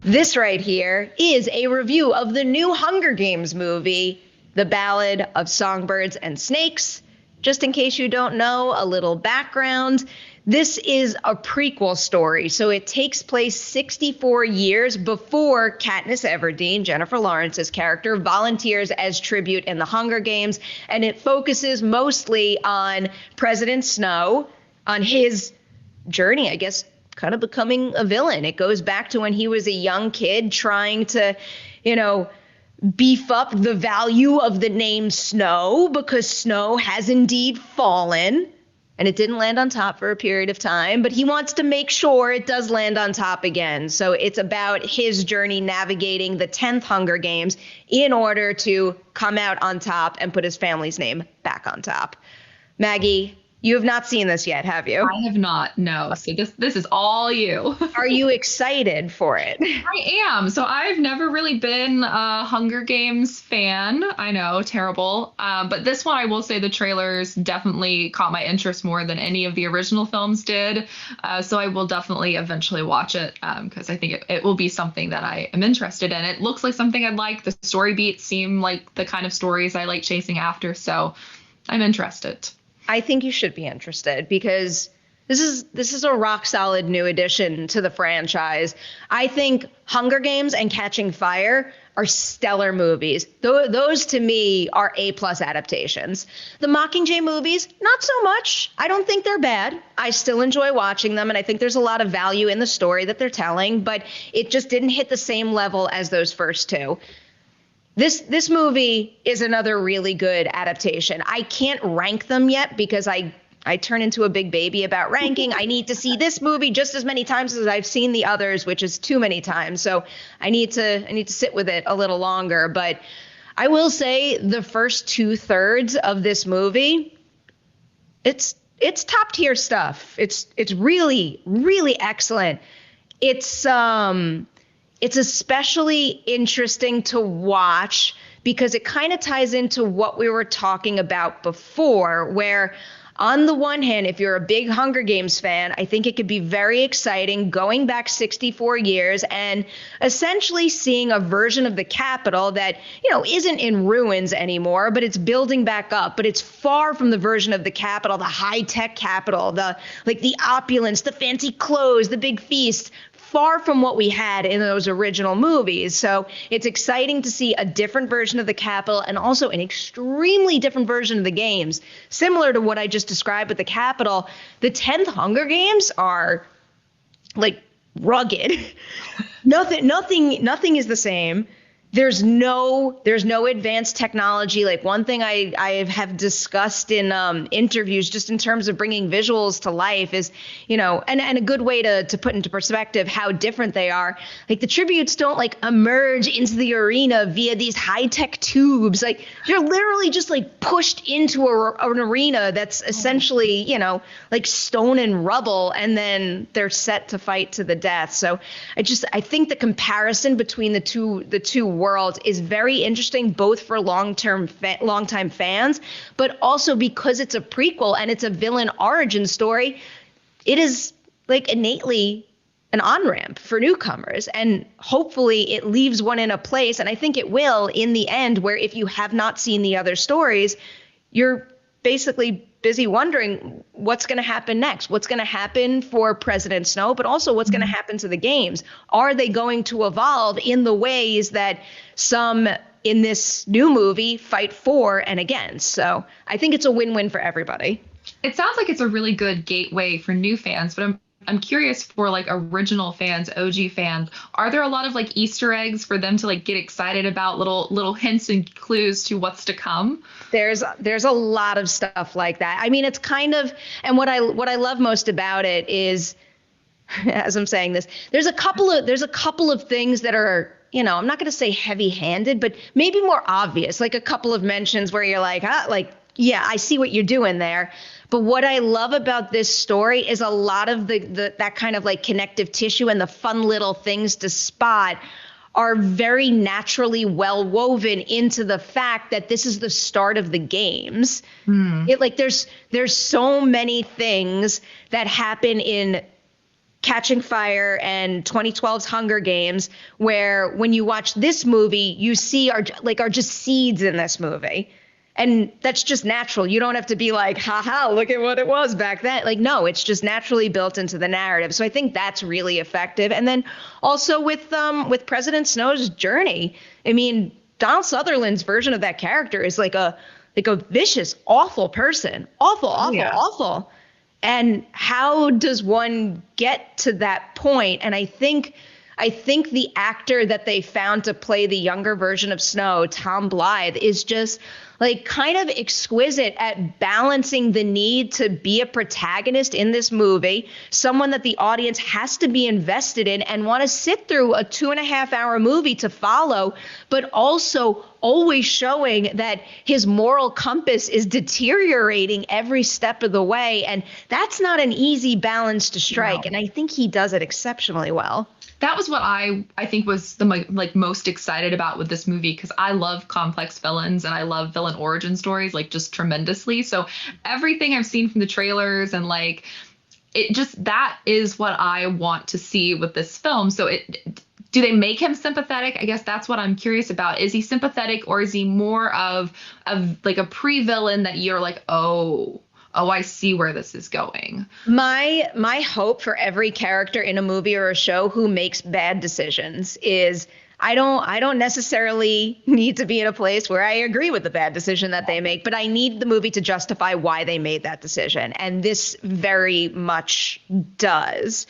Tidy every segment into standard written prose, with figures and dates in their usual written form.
This right here is a review of the new Hunger Games movie, The Ballad of Songbirds and Snakes. Just in case you don't know, a little background. This is a prequel story, so it takes place 64 years before Katniss Everdeen, Jennifer Lawrence's character, volunteers as tribute in the Hunger Games, and it focuses mostly on President Snow, on his journey, I guess, kind of becoming a villain. It goes back to when he was a young kid trying to, beef up the value of the name Snow because Snow has indeed fallen. And it didn't land on top for a period of time, but he wants to make sure it does land on top again. So it's about his journey navigating the 10th Hunger Games in order to come out on top and put his family's name back on top. Maggie, you have not seen this yet, have you? I have not, no. So this is all you. Are you excited for it? I am. So I've never really been a Hunger Games fan. I know, terrible. But this one, I will say the trailers definitely caught my interest more than any of the original films did. So I will definitely eventually watch it because I think it will be something that I am interested in. It looks like something I'd like. The story beats seem like the kind of stories I like chasing after. So I'm interested. I think you should be interested because this is a rock solid new addition to the franchise. I think Hunger Games and Catching Fire are stellar movies. Those to me are A+ adaptations. The Mockingjay movies, not so much. I don't think they're bad. I still enjoy watching them, and I think there's a lot of value in the story that they're telling, but it just didn't hit the same level as those first two. This movie is another really good adaptation. I can't rank them yet because I turn into a big baby about ranking. I need to see this movie just as many times as I've seen the others, which is too many times. So I need to sit with it a little longer. But I will say the first 2/3 of this movie, it's top tier stuff. It's really, really excellent. It's especially interesting to watch because it kind of ties into what we were talking about before, where on the one hand, if you're a big Hunger Games fan, I think it could be very exciting going back 64 years and essentially seeing a version of the Capitol that, isn't in ruins anymore, but it's building back up. But it's far from the version of the Capitol, the high-tech Capitol, the opulence, the fancy clothes, the big feast, far from what we had in those original movies. So it's exciting to see a different version of the Capitol and also an extremely different version of the games. Similar to what I just described with the Capitol, the 10th Hunger Games are like rugged. Nothing is the same. There's no advanced technology. Like one thing I have discussed in interviews, just in terms of bringing visuals to life, is and a good way to put into perspective how different they are. Like the tributes don't emerge into the arena via these high tech tubes. Like they're literally just pushed into an arena that's essentially stone and rubble, and then they're set to fight to the death. So I think the comparison between the two world is very interesting, both for longtime fans, but also because it's a prequel and it's a villain origin story. It is innately an on-ramp for newcomers, and hopefully it leaves one in a place, and I think it will in the end, where if you have not seen the other stories, you're basically busy wondering what's going to happen next, what's going to happen for President Snow, but also what's going to happen to the games. Are they going to evolve in the ways that some in this new movie fight for and against? So I think it's a win-win for everybody. It sounds like it's a really good gateway for new fans, but I'm curious for original fans, OG fans, are there a lot of Easter eggs for them to get excited about, little hints and clues to what's to come? There's a lot of stuff like that. I mean, it's kind of, and what I love most about it is, as I'm saying this, there's a couple of things that are, I'm not going to say heavy-handed, but maybe more obvious, like a couple of mentions where you're yeah, I see what you're doing there. But what I love about this story is a lot of that kind of connective tissue and the fun little things to spot are very naturally well woven into the fact that this is the start of the games. There's so many things that happen in Catching Fire and 2012's Hunger Games, where when you watch this movie, you see are just seeds in this movie. And that's just natural. You don't have to be like, haha, look at what it was back then. Like, no, it's just naturally built into the narrative. So I think that's really effective. And then also with President Snow's journey, I mean, Donald Sutherland's version of that character is like a vicious, awful person. Awful. And how does one get to that point? And I think the actor that they found to play the younger version of Snow, Tom Blyth, is just like kind of exquisite at balancing the need to be a protagonist in this movie, someone that the audience has to be invested in and want to sit through a 2.5-hour movie to follow, but also always showing that his moral compass is deteriorating every step of the way. And that's not an easy balance to strike. No. And I think he does it exceptionally well. That was what I think was the most excited about with this movie, because I love complex villains and I love villain origin stories just tremendously. So everything I've seen from the trailers and that is what I want to see with this film. So do they make him sympathetic? I guess that's what I'm curious about. Is he sympathetic, or is he more of a pre-villain that you're like, oh, I see where this is going? My hope for every character in a movie or a show who makes bad decisions is I don't necessarily need to be in a place where I agree with the bad decision that they make, but I need the movie to justify why they made that decision. And this very much does.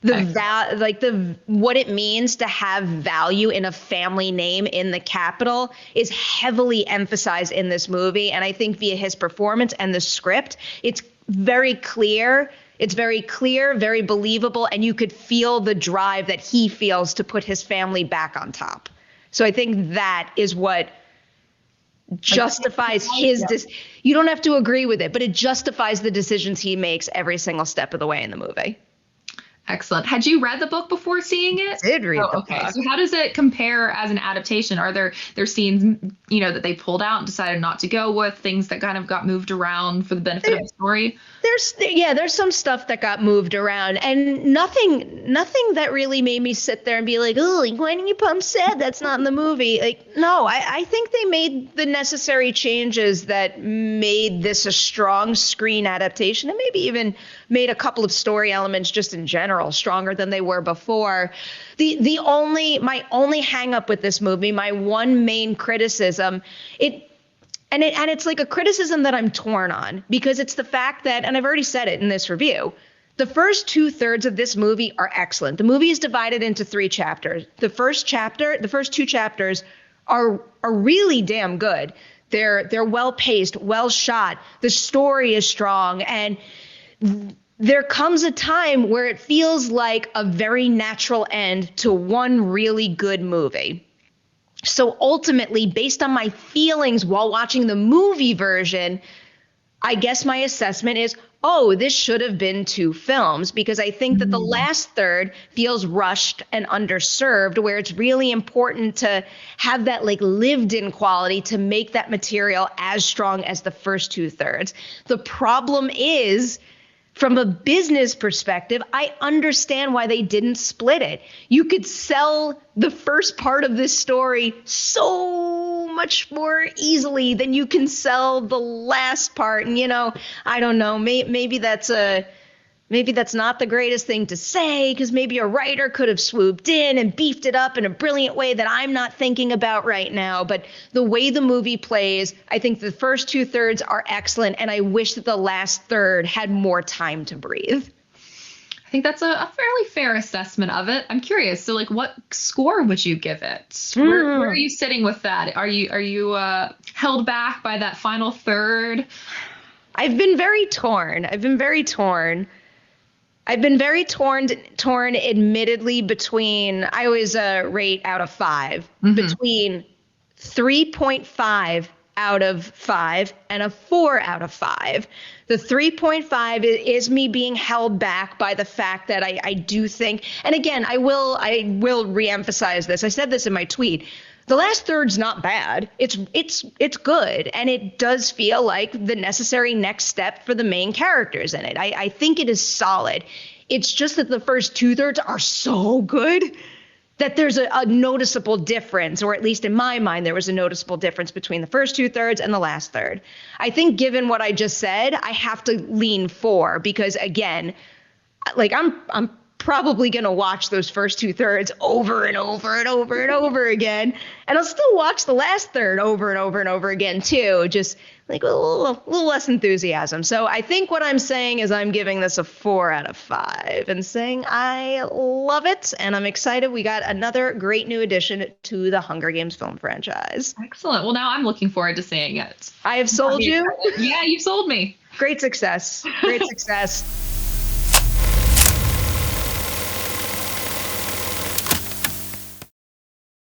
What it means to have value in a family name in the capital is heavily emphasized in this movie. And I think via his performance and the script, it's very clear. It's very clear, very believable, and you could feel the drive that he feels to put his family back on top. So I think that is what justifies you don't have to agree with it, but it justifies the decisions he makes every single step of the way in the movie. Excellent. Had you read the book before seeing it? I did read the book. So how does it compare as an adaptation? Are there scenes, that they pulled out and decided not to go with, things that kind of got moved around for the benefit of the story? There's some stuff that got moved around, and nothing that really made me sit there and be like, oh, why didn't you pump said that's not in the movie? No, I think they made the necessary changes that made this a strong screen adaptation, and maybe even made a couple of story elements just in general stronger than they were before. My only hang up with this movie, my one main criticism, it's like a criticism that I'm torn on, because it's the fact that, and I've already said it in this review, the first 2/3 of this movie are excellent. The movie is divided into 3 chapters. The first 2 chapters are really damn good. They're well paced, well shot. The story is strong, and there comes a time where it feels like a very natural end to one really good movie. So ultimately, based on my feelings while watching the movie version, I guess my assessment is, this should have been 2 films, because I think that the last third feels rushed and underserved, where it's really important to have that lived in quality to make that material as strong as the first 2/3. The problem is, from a business perspective, I understand why they didn't split it. You could sell the first part of this story so much more easily than you can sell the last part. And, I don't know, maybe that's not the greatest thing to say, because maybe a writer could have swooped in and beefed it up in a brilliant way that I'm not thinking about right now. But the way the movie plays, I think the first 2/3 are excellent, and I wish that the last third had more time to breathe. I think that's a fairly fair assessment of it. I'm curious. So, what score would you give it? Where are you sitting with that? Are you held back by that final third? I've been very torn, admittedly, between, I always rate out of 5, between 3.5 out of 5 and a 4 out of 5. The 3.5 is me being held back by the fact that I do think, and again, I will reemphasize this. I said this in my tweet. The last third's not bad. It's good, and it does feel like the necessary next step for the main characters in it. I think it is solid. It's just that the first 2/3 are so good that there's a noticeable difference, or at least in my mind, there was a noticeable difference between the first 2/3 and the last third. I think given what I just said, I have to lean 4 because, again, like I'm probably going to watch those first 2/3 over and over and over and over again. And I'll still watch the last third over and over and over again, too, just like with a little less enthusiasm. So I think what I'm saying is I'm giving this a 4 out of 5 and saying I love it. And I'm excited. We got another great new addition to the Hunger Games film franchise. Excellent. Well, now I'm looking forward to seeing it. I have sold you. Yeah, you've sold me. Great success. Great success.